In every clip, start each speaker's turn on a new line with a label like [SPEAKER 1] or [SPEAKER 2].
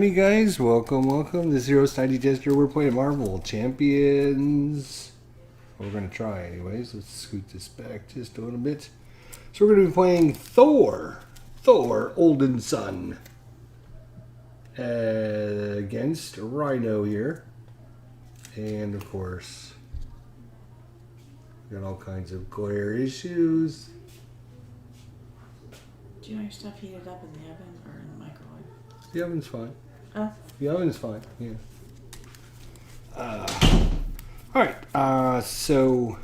[SPEAKER 1] Alrighty guys, welcome. This is Zero Snidey Jester. We're playing Marvel Champions. We're going to try anyways. Let's scoot this back just a little bit. So we're going to be playing Thor, Olden Son, against RHINO here. And of course, got all kinds of glare issues.
[SPEAKER 2] Do you want your stuff heated up in the oven or in the microwave?
[SPEAKER 1] The oven's fine.
[SPEAKER 2] Oh.
[SPEAKER 1] The oven's fine, yeah. Alright, so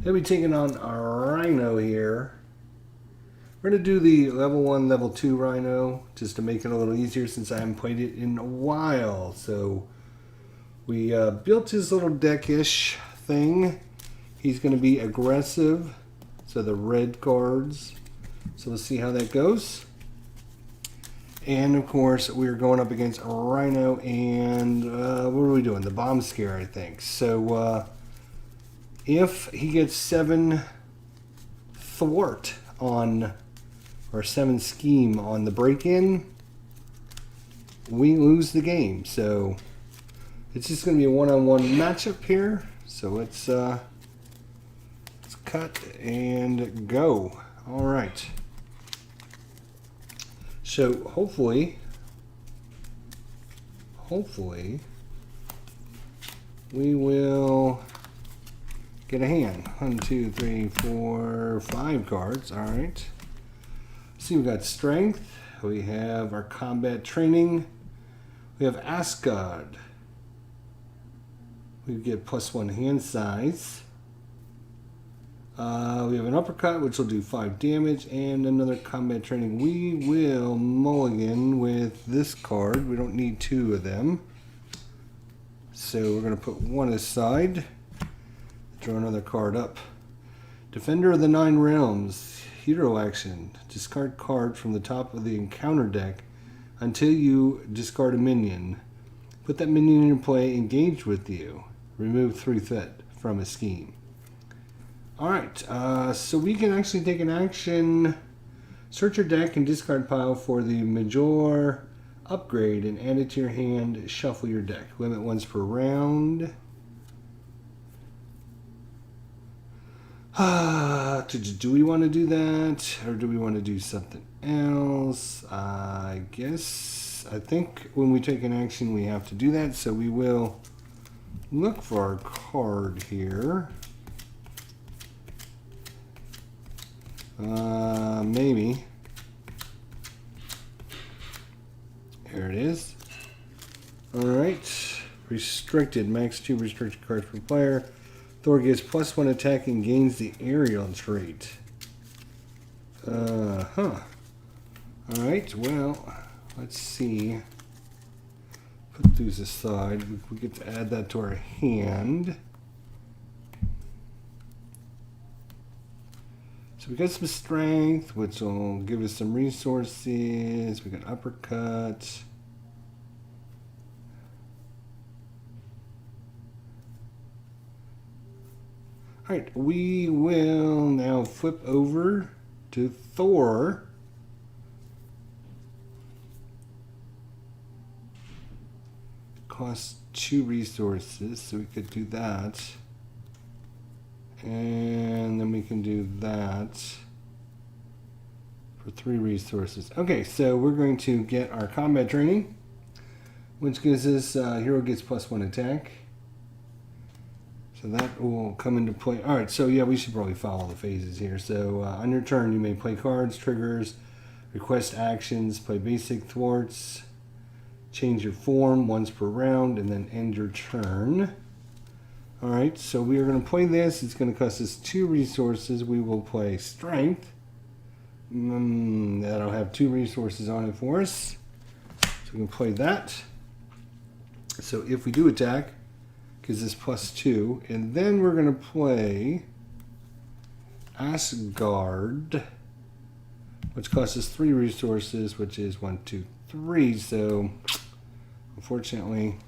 [SPEAKER 1] he'll be taking on our RHINO here. We're going to do the level 1, level 2 RHINO just to make it a little easier since I haven't played it in a while. So we built his little deck-ish thing. He's going to be aggressive, so the red cards. So we'll see how that goes. And of course, we're going up against RHINO and what are we doing? The bomb scare, I think. So if he gets 7 thwart on, or 7 scheme on the break-in, we lose the game. So it's just going to be a one-on-one matchup here. So let's cut and go. All right. So hopefully we will get a hand. 1, 2, 3, 4, 5 cards. All right. See, we've got strength. We have our combat training. We have Asgard. We get +1 hand size. We have an uppercut, which will do 5 damage, and another combat training. We will mulligan with this card. We don't need 2 of them. So we're going to put 1 aside. Draw another card up. Defender of the 9 Realms. Hero action. Discard card from the top of the encounter deck until you discard a minion. Put that minion in play engaged with you. Remove 3 threat from a scheme. Alright, so we can actually take an action, search your deck and discard pile for the Major upgrade and add it to your hand, shuffle your deck. Limit once per round. Do we want to do that, or do we want to do something else? I think when we take an action we have to do that, so we will look for our card here. Maybe. Here it is. Alright. Restricted. Max 2 restricted cards per player. Thor gets +1 attack and gains the aerial trait. Alright, well, let's see. Put these aside. We get to add that to our hand. So we got some strength, which will give us some resources. We got uppercut. Alright, we will now flip over to Thor. Costs 2 resources, so we could do that. And then we can do that for 3 resources. Okay, so we're going to get our combat training, which gives us hero gets +1 attack. So that will come into play. Alright, so yeah, we should probably follow the phases here. So on your turn, you may play cards, triggers, request actions, play basic thwarts, change your form once per round, and then end your turn. Alright, so we are going to play this. It's going to cost us 2 resources. We will play strength. That'll have 2 resources on it for us. So we can play that. So if we do attack, gives us +2. And then we're going to play Asgard, which costs us 3 resources, which is 1, 2, 3. So unfortunately,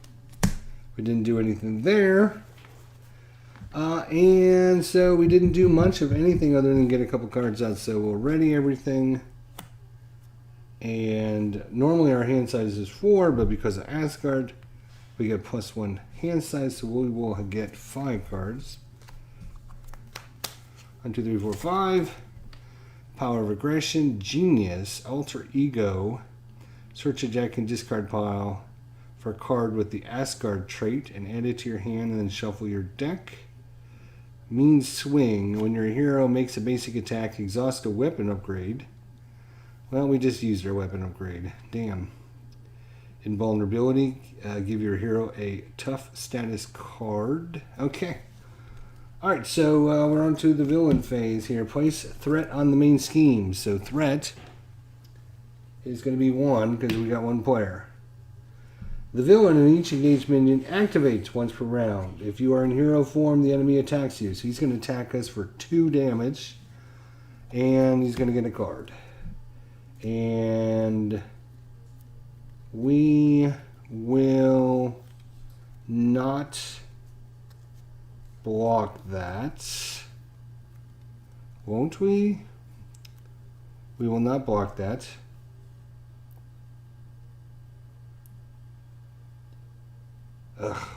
[SPEAKER 1] we didn't do anything there. And so we didn't do much of anything other than get a couple cards out. So we'll ready everything. And normally our hand size is 4, but because of Asgard, we get +1 hand size, so we will get 5 cards. 1, 2, 3, 4, 5. Power of Aggression, Genius, Alter Ego. Search a deck and discard pile for a card with the Asgard trait and add it to your hand and then shuffle your deck. Mean Swing, when your hero makes a basic attack, exhaust a weapon upgrade. Well, we just used our weapon upgrade. Damn. Invulnerability, give your hero a tough status card. Okay. Alright, so we're on to the villain phase here. Place threat on the main scheme. So threat is going to be 1 because we got 1 player. The villain in each engaged minion activates once per round. If you are in hero form, the enemy attacks you. So he's going to attack us for 2 damage. And he's going to get a card. And we will not block that. Won't we? We will not block that. Ugh.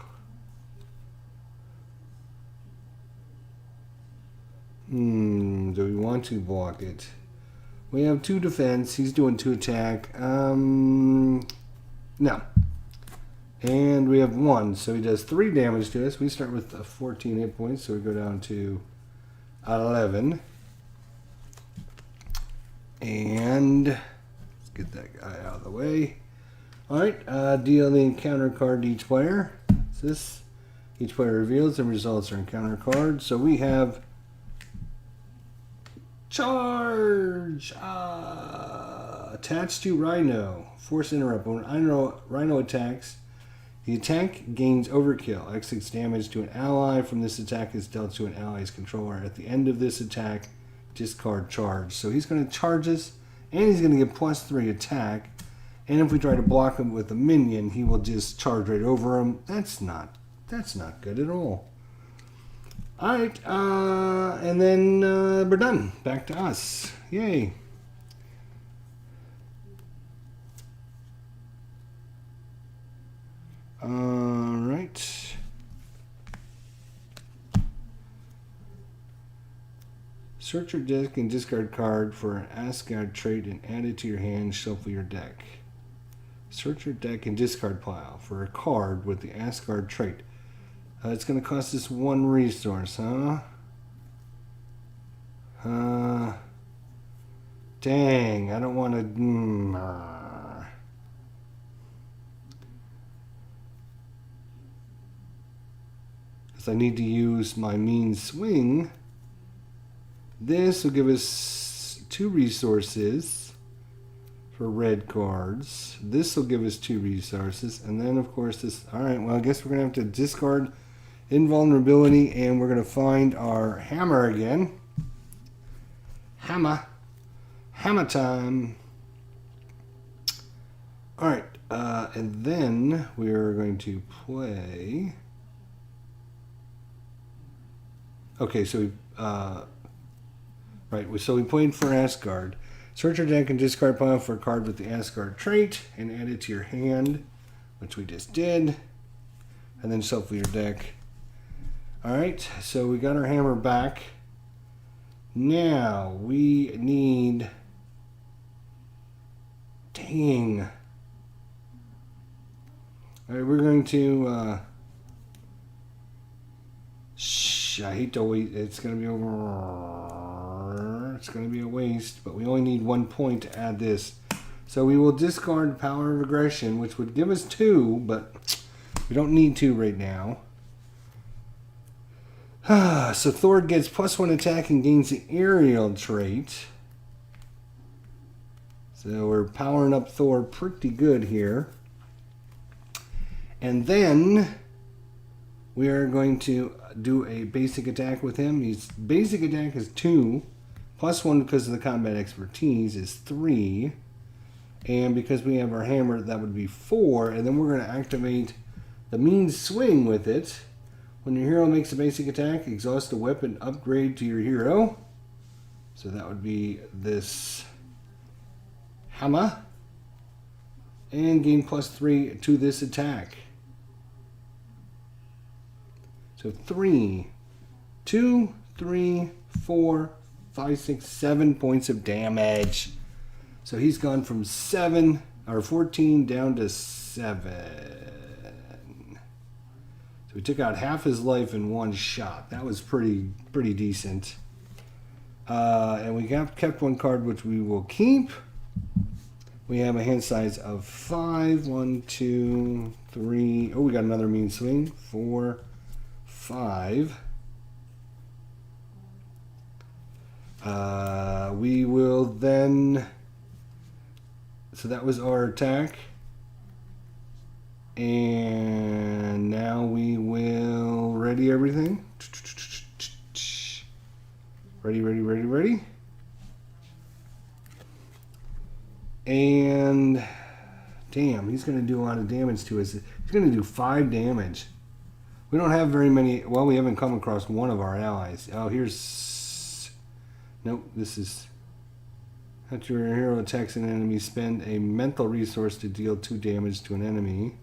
[SPEAKER 1] Do we want to block it? We have 2 defense. He's doing 2 attack. No. And we have 1, so he does 3 damage to us. We start with 14 hit points, so we go down to 11. And let's get that guy out of the way. Alright, deal the encounter card to each player. What's this? Each player reveals and results are encounter cards. So we have Charge! Attached to Rhino. Force interrupt. When Rhino attacks, the attack gains overkill. X6 damage to an ally from this attack is dealt to an ally's controller. At the end of this attack, discard charge. So he's going to charge us, and he's going to get +3 attack. And if we try to block him with a minion, he will just charge right over him. That's not good at all. Alright, and then we're done. Back to us. Yay. Alright. Search your deck and discard card for an Asgard trait and add it to your hand. Shuffle your deck. Search your deck and discard pile for a card with the Asgard trait. It's going to cost us 1 resource, huh? Dang, I don't want to... Because I need to use my Mean Swing. This will give us 2 resources for red cards. This will give us 2 resources. And then, of course, this... Alright, well, I guess we're going to have to discard Invulnerability, and we're going to find our hammer again. Hammer time. Alright, and then we're going to play... Okay, so so we played for Asgard. Search your deck and discard pile for a card with the Asgard trait and add it to your hand, which we just did. And then shuffle your deck. Alright, so we got our hammer back. Now we need... Dang. Alright, we're going to... I hate to wait. It's going to be over. It's going to be a waste, but we only need 1 point to add this. So we will discard Power of Aggression, which would give us 2, but we don't need 2 right now. So Thor gets +1 attack and gains the aerial trait. So we're powering up Thor pretty good here. And then we are going to do a basic attack with him. His basic attack is 2. +1 because of the combat expertise is 3. And because we have our hammer, that would be 4. And then we're going to activate the Mean Swing with it. When your hero makes a basic attack, exhaust a weapon upgrade to your hero. So that would be this hammer. and gain +3 to this attack. So 3, 2, 3, 4, 5, 6, 7 points of damage. So he's gone from 7 or 14 down to 7. So we took out half his life in one shot. That was pretty decent. And we kept one card, which we will keep. We have a hand size of 5. 1, 2, 3. Oh, we got another mean swing. 4, 5. We will then. So that was our attack. And now we will ready everything. Ready. And damn, he's going to do a lot of damage to us. He's going to do 5 damage. We don't have very many. Well, we haven't come across one of our allies. Oh, here's. Nope, this is. After your hero attacks an enemy, spend a mental resource to deal 2 damage to an enemy.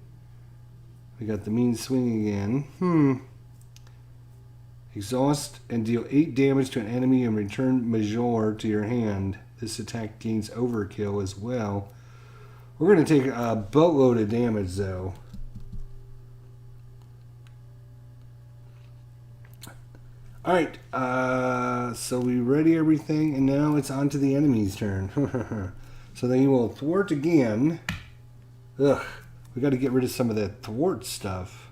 [SPEAKER 1] We got the mean swing again. Exhaust and deal 8 damage to an enemy and return Major to your hand. This attack gains overkill as well. We're going to take a boatload of damage though. Alright, so we ready everything and now it's on to the enemy's turn. So they will thwart again. Ugh, we got to get rid of some of that thwart stuff.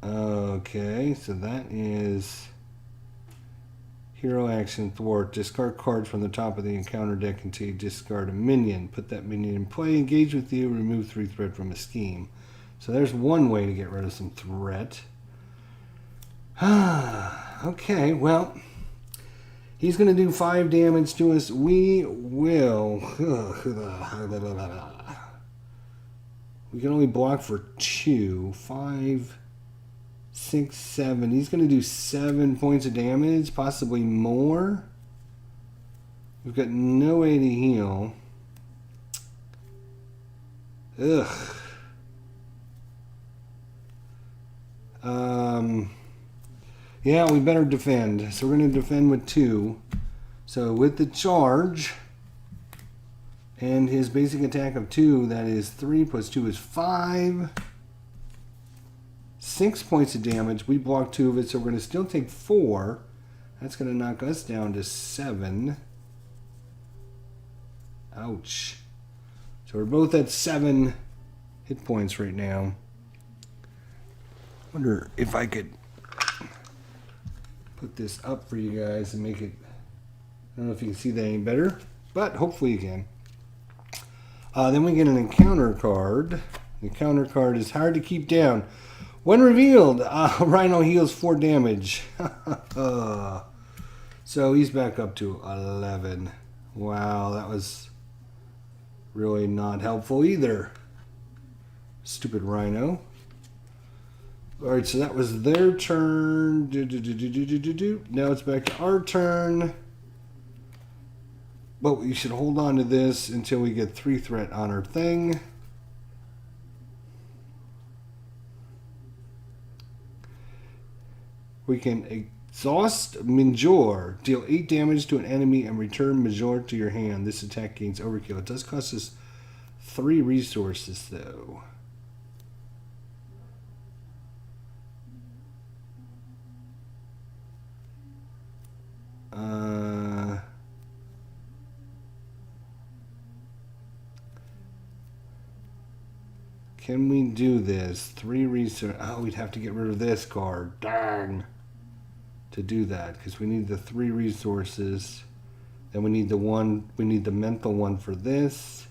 [SPEAKER 1] Okay, so that is hero action thwart. Discard cards from the top of the encounter deck until you discard a minion. Put that minion in play, engage with you, remove 3 threat from a scheme. So there's one way to get rid of some threat. Okay, well, he's going to do 5 damage to us. We will. We can only block for 2. 5, 6, 7. He's going to do 7 points of damage, possibly more. We've got no way to heal. Ugh. Yeah, we better defend. So we're going to defend with 2. So with the charge and his basic attack of 2, that is 3 plus 2 is 5. 6 points of damage. We block 2 of it, so we're going to still take 4. That's going to knock us down to 7. Ouch. So we're both at 7 hit points right now. Wonder if I could put this up for you guys and make it. I don't know if you can see that any better, but hopefully you can. Then we get an encounter card. The encounter card is hard to keep down. When revealed, RHINO heals 4 damage. So he's back up to 11. Wow, that was really not helpful either. Stupid RHINO. Alright, so that was their turn. Now it's back to our turn. But we should hold on to this until we get 3 threat on our thing. We can exhaust Major. Deal 8 damage to an enemy and return Major to your hand. This attack gains overkill. It does cost us 3 resources though. Can we do this? 3 resources. Oh, we'd have to get rid of this card. Darn. To do that, because we need the 3 resources. Then we need the one. We need the mental one for this.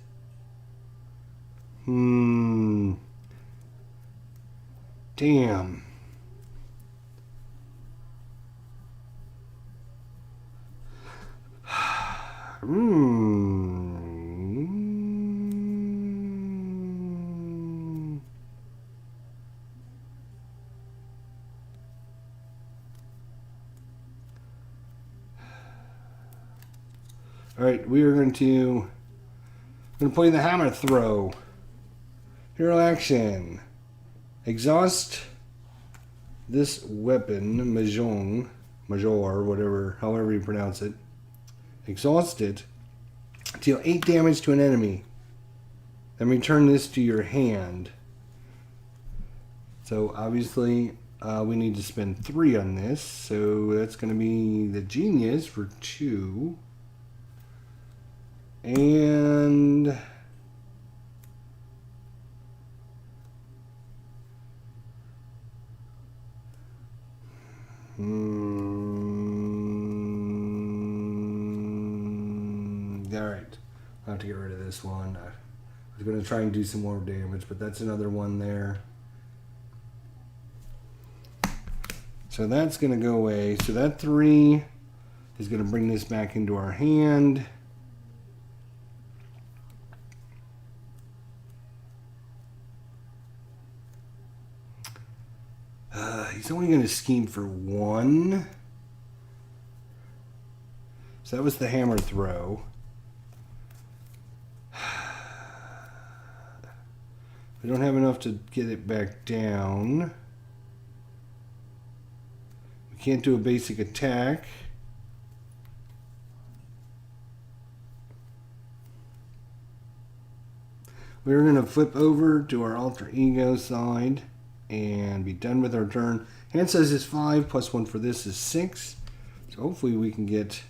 [SPEAKER 1] Damn. Alright, we are going to play the hammer throw. Hero action. Exhaust this weapon, Major, whatever, however you pronounce it. Exhaust it. Deal 8 damage to an enemy. Then return this to your hand. So obviously we need to spend 3 on this. So that's going to be the Genius for 2. And alright, I'll have to get rid of this one. I was going to try and do some more damage, but that's another one there. So that's going to go away. So that 3 is going to bring this back into our hand. He's only going to scheme for 1. So that was the hammer throw. We don't have enough to get it back down. We can't do a basic attack. We're going to flip over to our alter ego side and be done with our turn. Hand size is 5, plus 1 for this is 6. So hopefully we can get...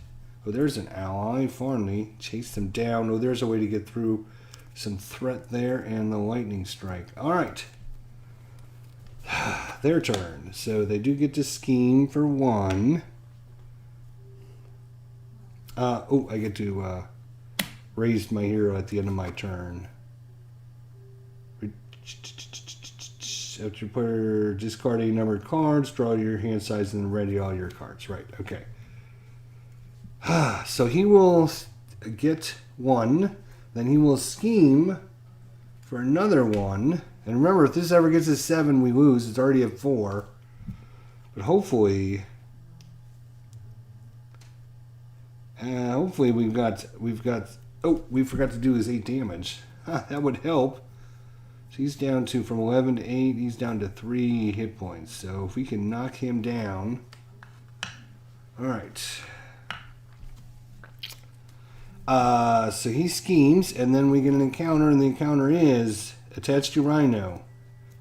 [SPEAKER 1] Oh, there's an ally, Farnley. Chase them down. Oh, there's a way to get through some threat there and the lightning strike. Alright. Their turn. So they do get to scheme for 1. Oh, I get to raise my hero at the end of my turn. After discard a numbered cards, draw your hand size and ready all your cards. Right, okay. So he will get 1, then he will scheme for another 1. And remember, if this ever gets to 7, we lose. It's already at 4. But hopefully we've got. Oh, we forgot to do his 8 damage. That would help. So he's down to, from 11 to 8, he's down to 3 hit points. So if we can knock him down. Alright. So he schemes, and then we get an encounter, and the encounter is attached to RHINO.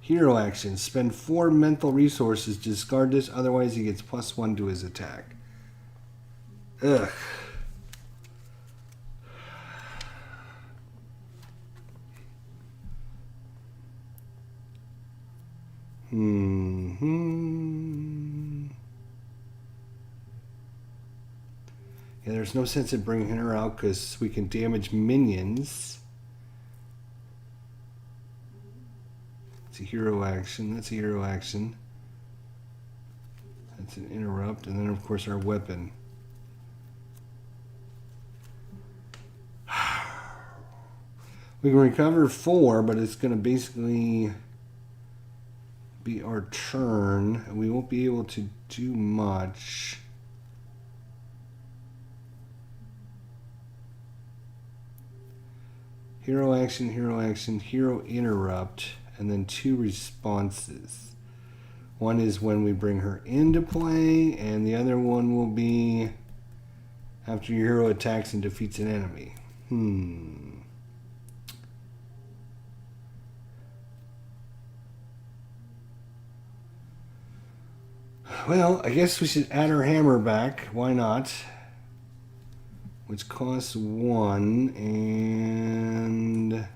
[SPEAKER 1] Hero action. Spend 4 mental resources to discard this, otherwise he gets +1 to his attack. Ugh. Yeah, there's no sense in bringing her out because we can damage minions. It's a hero action. That's a hero action. That's an interrupt. And then, of course, our weapon. We can recover 4, but it's going to basically be our turn. We won't be able to do much. Hero action, hero interrupt, and then 2 responses. One is when we bring her into play, and the other one will be after your hero attacks and defeats an enemy. Well, I guess we should add our hammer back. Why not? Which costs 1, and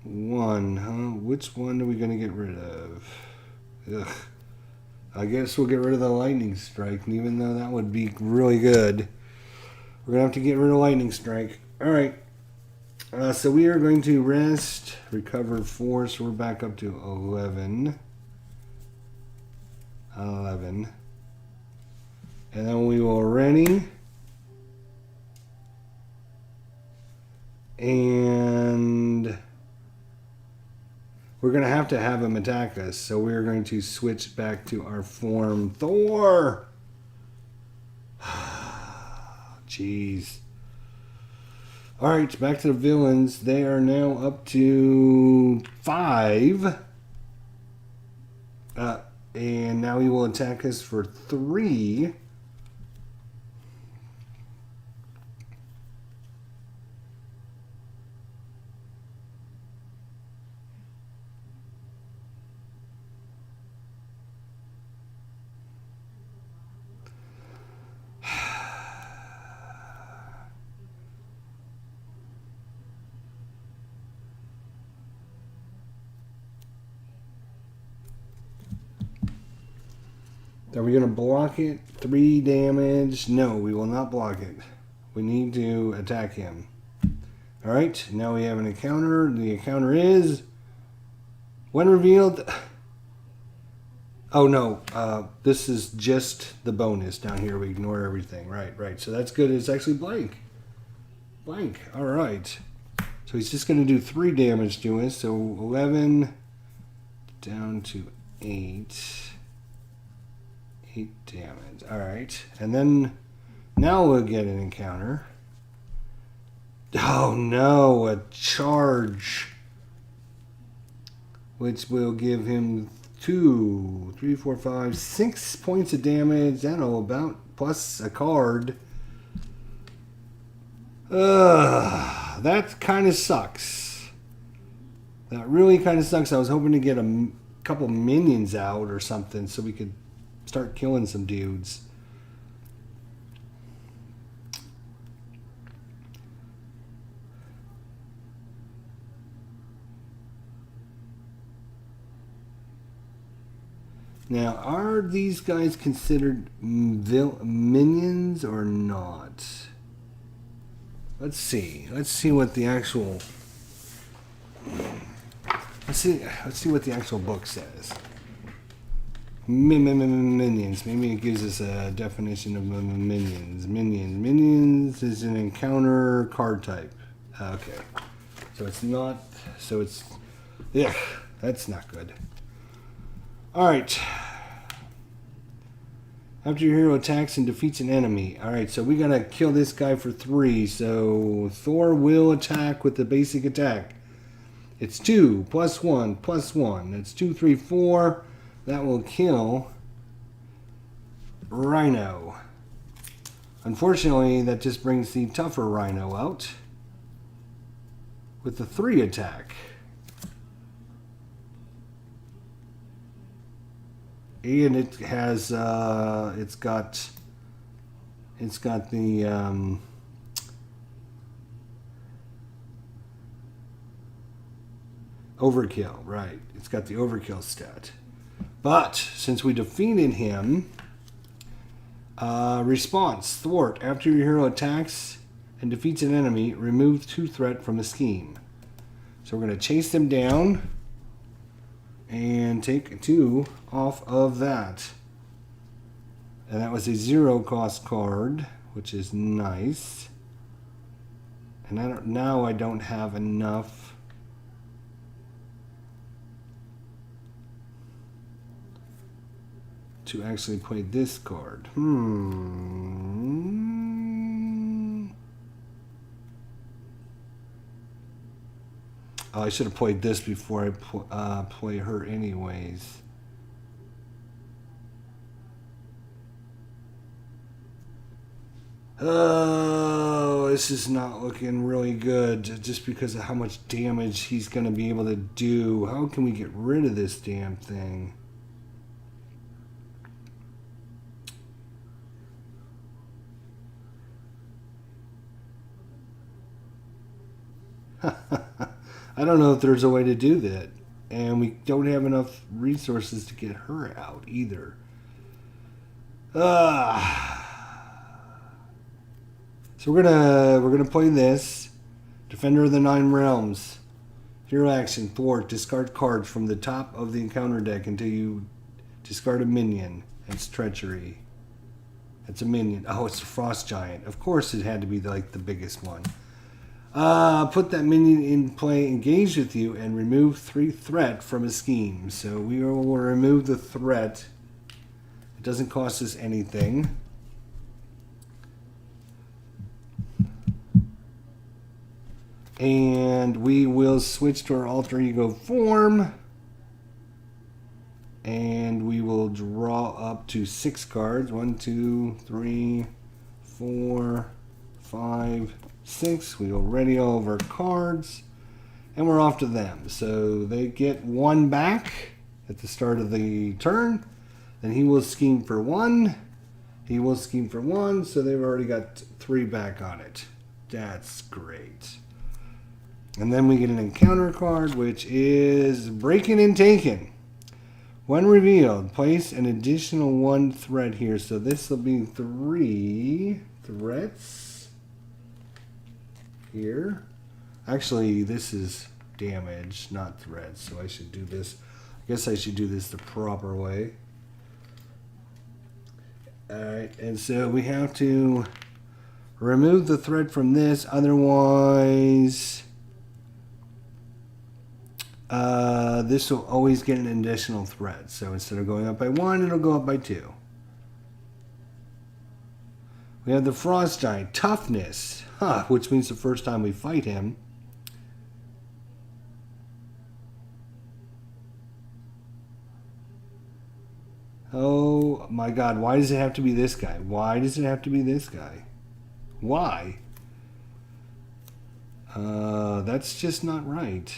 [SPEAKER 1] one, huh? Which one are we going to get rid of? Ugh. I guess we'll get rid of the lightning strike, and even though that would be really good, we're going to have to get rid of lightning strike. Alright. So we are going to rest, recover 4, so we're back up to 11. And then we will ready. And we're going to have him attack us. So we're going to switch back to our form. Thor! Jeez. Alright, back to the villains. They are now up to 5. And now he will attack us for 3. Are we going to block it? 3 damage. No, we will not block it. We need to attack him. Alright, now we have an encounter. The encounter is... When revealed... Oh no, this is just the bonus down here. We ignore everything. Right. So that's good. It's actually blank. Blank. Alright. So he's just going to do 3 damage to us. So 11 down to 8. 8 damage. Alright. And then now we'll get an encounter. Oh no, a charge. Which will give him 2, 3, 4, 5, 6 points of damage. I don't know, about plus a card. That kind of sucks. That really kind of sucks. I was hoping to get a couple minions out or something so we could start killing some dudes. Now, are these guys considered minions or not? Let's see. Let's see what the actual... Let's see what the actual book says. Minions. Maybe it gives us a definition of minions. Minions is an encounter card type. Okay. So it's not... So it's... Yeah, that's not good. Alright. After your hero attacks and defeats an enemy. Alright, so we gotta kill this guy for 3. So Thor will attack with the basic attack. It's 2 plus 1 plus 1. That's 2, 3, 4. That will kill RHINO. Unfortunately, that just brings the tougher RHINO out with the 3 attack. And it has it's got the overkill, right? It's got the overkill stat. But since we defeated him, response, thwart. After your hero attacks and defeats an enemy, remove 2 threat from a scheme. So we're going to chase them down and take 2 off of that. And that was a 0 cost card, which is nice. And now I don't have enough to actually play this card. Oh, I should have played this before I play her anyways. Oh, this is not looking really good just because of how much damage he's going to be able to do. How can we get rid of this damn thing? I don't know if there's a way to do that. And we don't have enough resources to get her out either. So we're gonna play this. Defender of the Nine Realms. Hero action, thwart, discard cards from the top of the encounter deck until you discard a minion. That's treachery. That's a minion. Oh, it's a Frost Giant. Of course it had to be like the biggest one. Put that minion in play, engage with you, and remove 3 threat from a scheme. So we will remove the threat. It doesn't cost us anything. And we will switch to our alter ego form. And we will draw up to 6 cards. 1, 2, 3, 4, 5, 6. We will ready all of our cards. And we're off to them. So they get 1 back at the start of the turn. Then he will scheme for 1. He will scheme for 1. So they've already got 3 back on it. That's great. And then we get an encounter card, which is Breaking and Taken. When revealed, place an additional 1 threat here. So this will be 3 threats here. Actually, this is damage, not threats. So I should do this. I guess I should do this the proper way. Alright, and so we have to remove the threat from this. Otherwise, this will always get an additional threat. So instead of going up by 1, it'll go up by 2. We have the Frost Giant. Toughness. Which means the first time we fight him. Oh my god, why does it have to be this guy? Why does it have to be this guy? Why? That's just not right.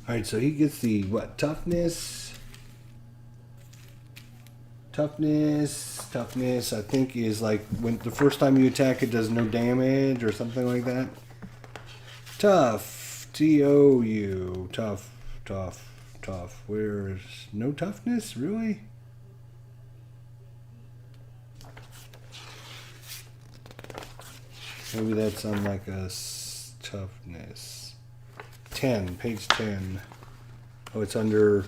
[SPEAKER 1] Alright, so he gets the, what, toughness? Toughness, I think is like when the first time you attack it does no damage or something like that. Tough. T-O-U. Tough. Where's no toughness? Really? Maybe that's on like a toughness. 10, page 10. Oh, it's under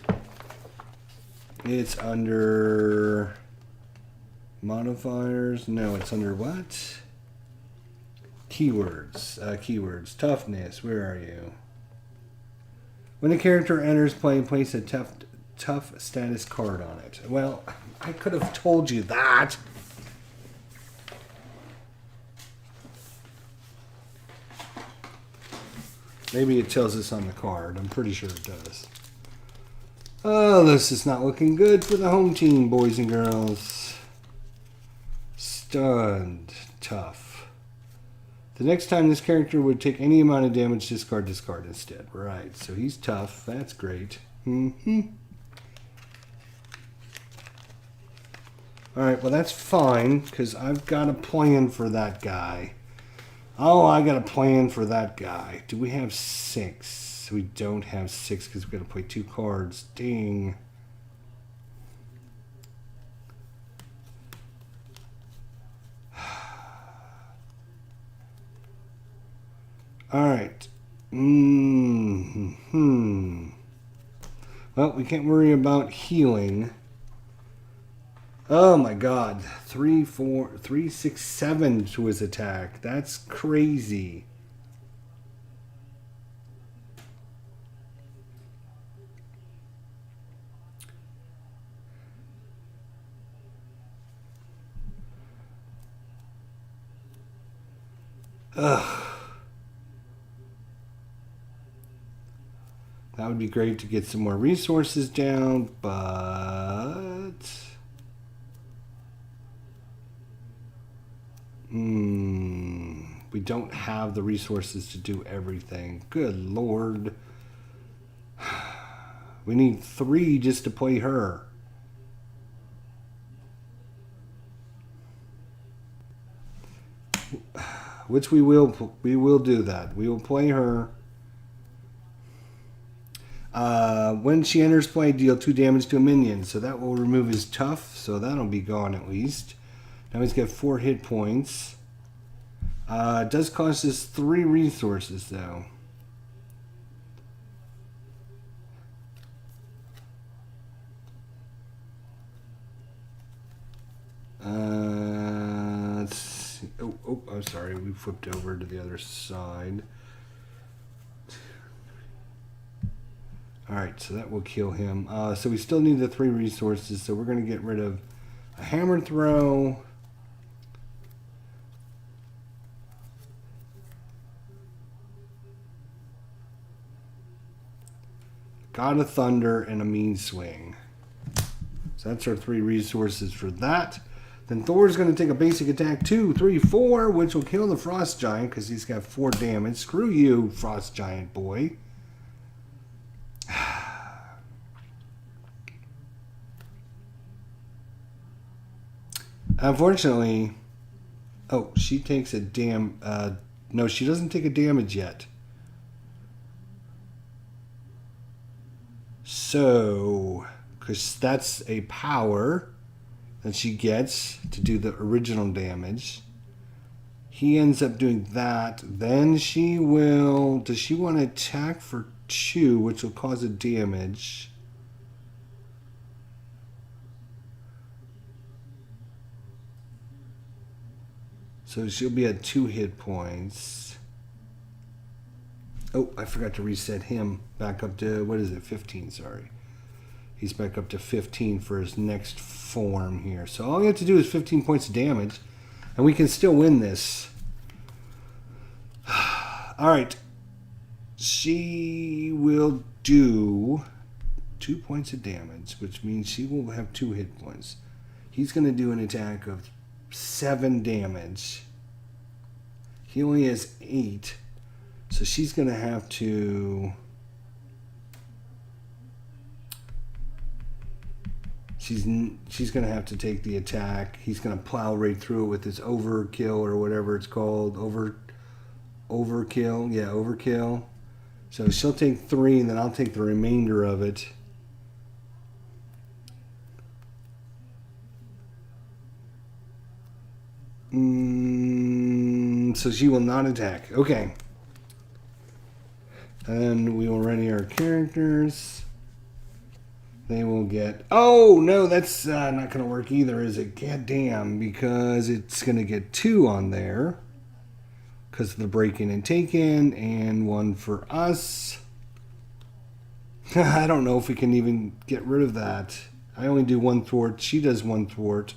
[SPEAKER 1] modifiers. No, it's under what? Keywords. Toughness. Where are you? When a character enters play, place a tough status card on it. Well, I could have told you that. Maybe it tells us on the card. I'm pretty sure it does. Oh, this is not looking good for the home team, boys and girls. Stunned. Tough. The next time this character would take any amount of damage, discard instead. Right, so he's tough. That's great. Alright, well that's fine, because I've got a plan for that guy. Oh, I got a plan for that guy. Do we have 6? We don't have 6 because we got to play 2 cards. Ding. All right. Well, we can't worry about healing. Oh my god. 3, 6, 7 to his attack. That's crazy. Ugh. That would be great to get some more resources down, but we don't have the resources to do everything. Good lord. We need 3 just to play her. Which we will do that. We will play her. When she enters play, deal 2 damage to a minion. So that will remove his tough. So that'll be gone at least. Now he's got 4 hit points. It does cost us 3 resources though. Let's see. Oh, I'm sorry. We flipped over to the other side. Alright, so that will kill him. So we still need the 3 resources, so we're going to get rid of a hammer throw. God of Thunder and a Mean Swing. So that's our 3 resources for that. Then Thor's going to take a basic attack 2, 3, 4, which will kill the Frost Giant because he's got 4 damage. Screw you, Frost Giant boy. Unfortunately, oh, she takes a no, she doesn't take a damage yet. So, because that's a power that she gets to do the original damage. He ends up doing that. Then she will... Does she want to attack for 2, which will cause a damage? So she'll be at 2 hit points. Oh, I forgot to reset him back up to... What is it? 15, sorry. He's back up to 15 for his next form here. So all you have to do is 15 points of damage. And we can still win this. Alright. She will do 2 points of damage, which means she will have 2 hit points. He's going to do an attack of 7 damage. He only has 8. So she's going to have to... She's going to have to take the attack. He's going to plow right through it with his overkill or whatever it's called. Overkill. Yeah, overkill. So she'll take 3 and then I'll take the remainder of it. So she will not attack. Okay. And we will ready our characters. They will get... Oh, no, that's not going to work either, is it? God damn, because it's going to get 2 on there. Because of the break-in and take-in, and 1 for us. I don't know if we can even get rid of that. I only do 1 thwart. She does 1 thwart.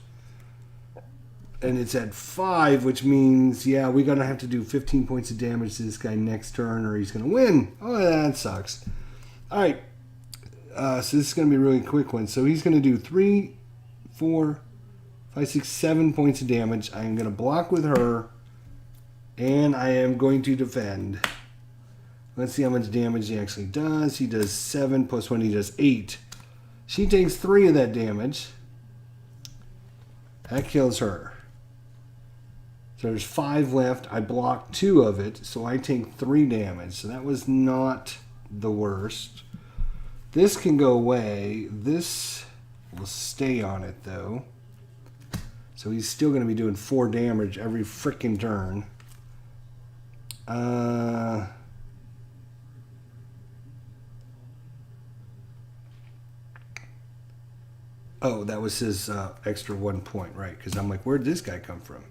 [SPEAKER 1] And it's at 5, which means, yeah, we're going to have to do 15 points of damage to this guy next turn, or he's going to win. Oh, that sucks. All right. So this is going to be a really quick one. So he's going to do 3, 4, 5, 6, 7 points of damage. I am going to block with her. And I am going to defend. Let's see how much damage he actually does. He does 7 plus 1. He does 8. She takes 3 of that damage. That kills her. So there's 5 left. I blocked 2 of it. So I take 3 damage. So that was not the worst. This can go away. This will stay on it, though. So he's still going to be doing 4 damage every freaking turn. Oh, that was his extra 1 point, right? Because I'm like, where'd this guy come from?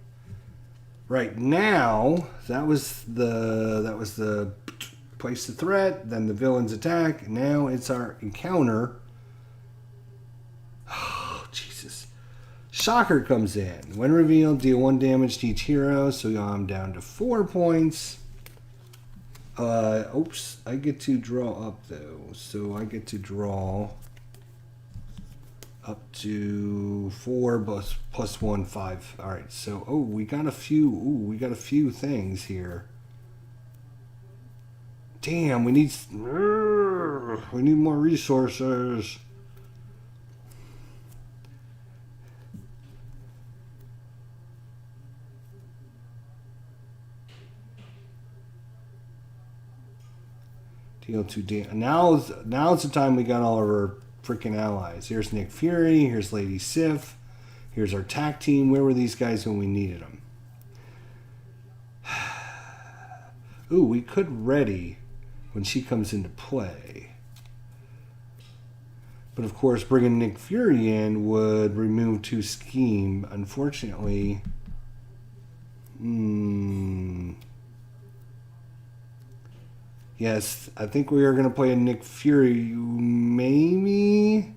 [SPEAKER 1] Right now, that was the place the threat, then the villain's attack. Now it's our encounter. Oh, Jesus. Shocker comes in. When revealed, deal 1 damage to each hero. So I'm down to 4 points. Oops. I get to draw up, though. So I get to draw up to 4 plus 1, 5. All right. So, we got a few things here. Damn, we need more resources. Deal 2 damage. Now's the time we got all of our freaking allies. Here's Nick Fury. Here's Lady Sif. Here's our TAC team. Where were these guys when we needed them? Ooh, we could ready when she comes into play. But of course, bringing Nick Fury in would remove 2 scheme. Unfortunately, Yes, I think we are going to play a Nick Fury. Maybe?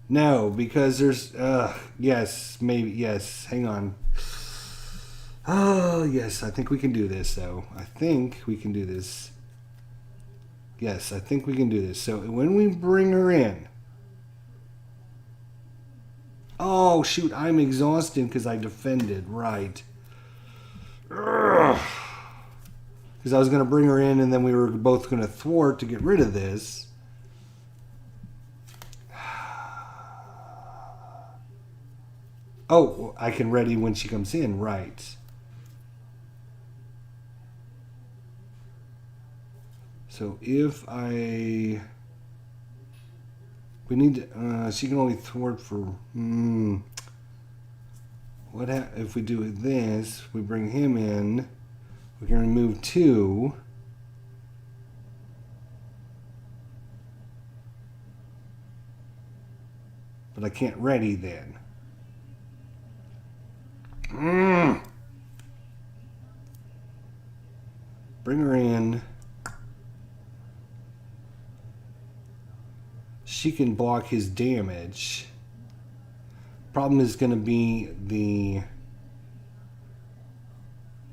[SPEAKER 1] No, because there's... yes, maybe. Yes, hang on. Oh, yes, I think we can do this, though. I think we can do this. Yes, I think we can do this. So when we bring her in... Oh, shoot, I'm exhausted because I defended. Right. Because I was going to bring her in and then we were both going to thwart to get rid of this. Oh, I can ready when she comes in. Right. So if I... We need to... she can only thwart for... What if we do this? We bring him in. We can remove 2. But I can't ready then. Bring her in. She can block his damage. Problem is going to be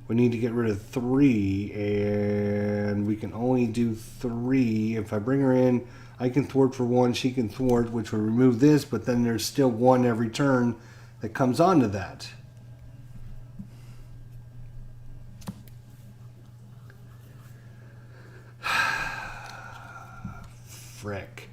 [SPEAKER 1] we need to get rid of 3, and we can only do 3. If I bring her in, I can thwart for 1, she can thwart, which will remove this, but then there's still 1 every turn that comes onto that. Frick.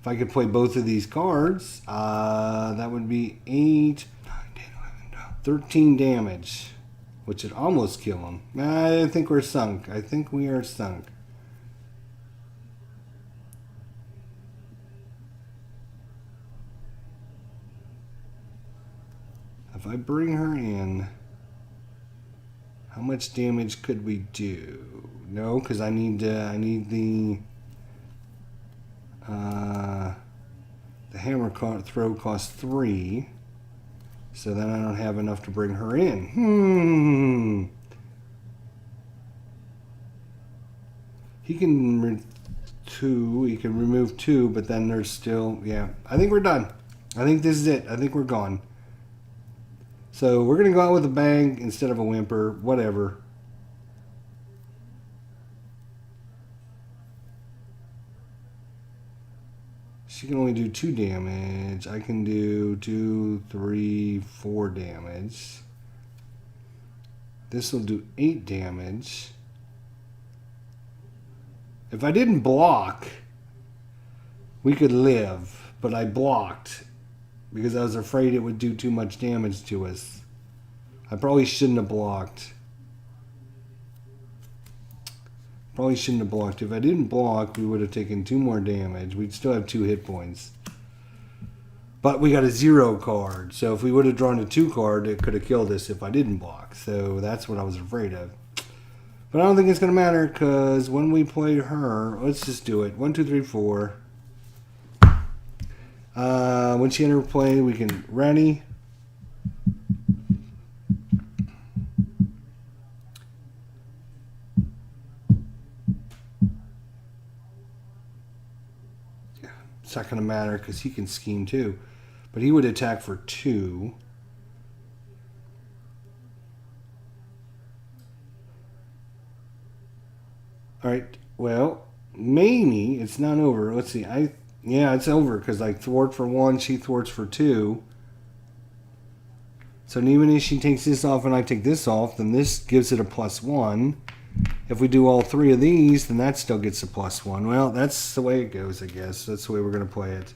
[SPEAKER 1] If I could play both of these cards, that would be 8, 9, 10, 11, 12, 13 damage, which would almost kill him. I think we're sunk. I think we are sunk. If I bring her in, how much damage could we do? No, because I need the hammer throw costs 3, so then I don't have enough to bring her in. He can he can remove 2, but then there's still, yeah. I think we're done. I think this is it. I think we're gone. So we're gonna go out with a bang instead of a whimper. Whatever. She can only do 2 damage. I can do 2, 3, 4 damage. This will do 8 damage. If I didn't block, we could live, but I blocked because I was afraid it would do too much damage to us. I probably shouldn't have blocked. Probably shouldn't have blocked. If I didn't block, we would have taken 2 more damage. We'd still have 2 hit points. But we got a 0 card. So if we would have drawn a 2 card, it could have killed us if I didn't block. So that's what I was afraid of. But I don't think it's going to matter because when we play her, let's just do it. 1, 2, 3, 4. When she enters play, we can ready. It's not going to matter because he can scheme too. But he would attack for 2. Alright, well, maybe it's not over. Let's see. Yeah, it's over because I thwart for 1, she thwarts for 2. So even if she takes this off and I take this off, then this gives it a +1. If we do all 3 of these, then that still gets a +1. Well, that's the way it goes, I guess. That's the way we're going to play it.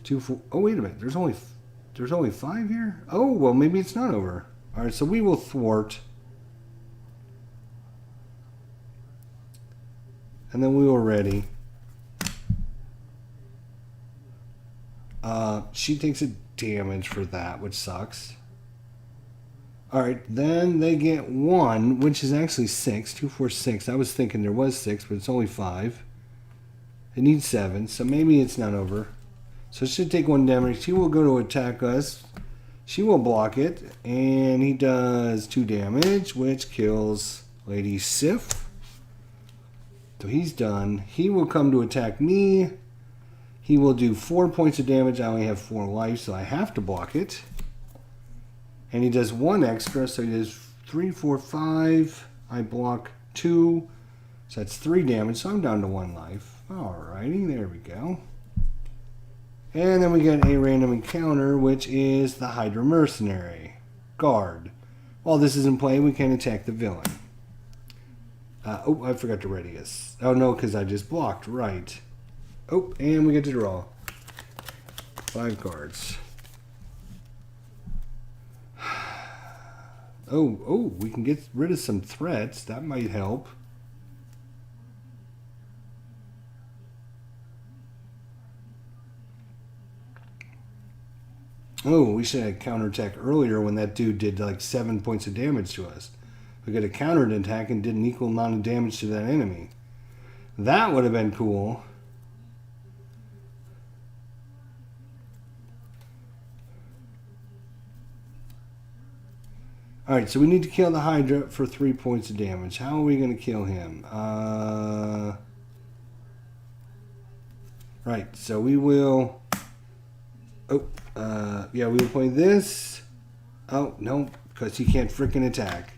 [SPEAKER 1] 2, 4. Oh, wait a minute. There's only 5 here? Oh, well, maybe it's not over. All right, so we will thwart. And then we will ready. She takes a damage for that, which sucks. Alright, then they get 1, which is actually 6. 2, 4, 6. I was thinking there was 6, but it's only 5. It needs 7, so maybe it's not over. So it should take 1 damage. He will go to attack us. She will block it. And he does 2 damage, which kills Lady Sif. So he's done. He will come to attack me. He will do 4 points of damage. I only have 4 life, so I have to block it. And he does 1 extra, so he does 3, 4, 5. I block 2. So that's 3 damage, so I'm down to 1 life. Alrighty, there we go. And then we get a random encounter, which is the Hydra Mercenary. Guard. While this is in play, we can attack the villain. Oh, I forgot to ready us. Oh no, because I just blocked, right. Oh, and we get to draw 5 cards. Oh, we can get rid of some threats. That might help. Oh, we should have counterattack earlier when that dude did like 7 points of damage to us. We got a countered attack and did an equal amount of damage to that enemy. That would have been cool. Alright, so we need to kill the Hydra for 3 points of damage. How are we going to kill him? Right, so we will... yeah, we will play this. Oh, no, because he can't frickin' attack.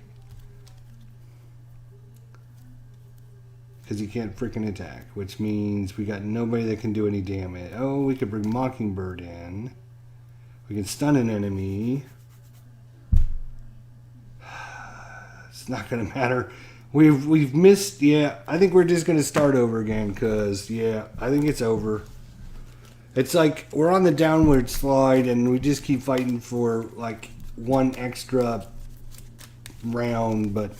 [SPEAKER 1] Because he can't frickin' attack, which means we got nobody that can do any damage. Oh, we could bring Mockingbird in. We can stun an enemy. It's not going to matter. We've missed, yeah, I think we're just going to start over again because, yeah, I think it's over. It's like we're on the downward slide and we just keep fighting for like 1 extra round, but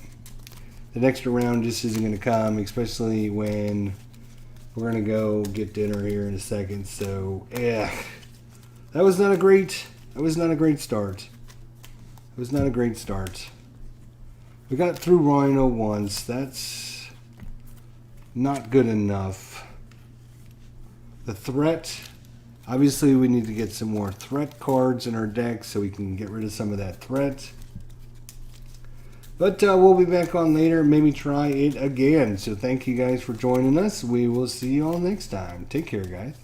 [SPEAKER 1] the extra round just isn't going to come, especially when we're going to go get dinner here in a second. So, yeah, that was not a great start. It was not a great start. We got through RHINO once. That's not good enough. The threat, obviously we need to get some more threat cards in our deck so we can get rid of some of that threat. But we'll be back on later, maybe try it again. So thank you guys for joining us. We will see you all next time. Take care, guys.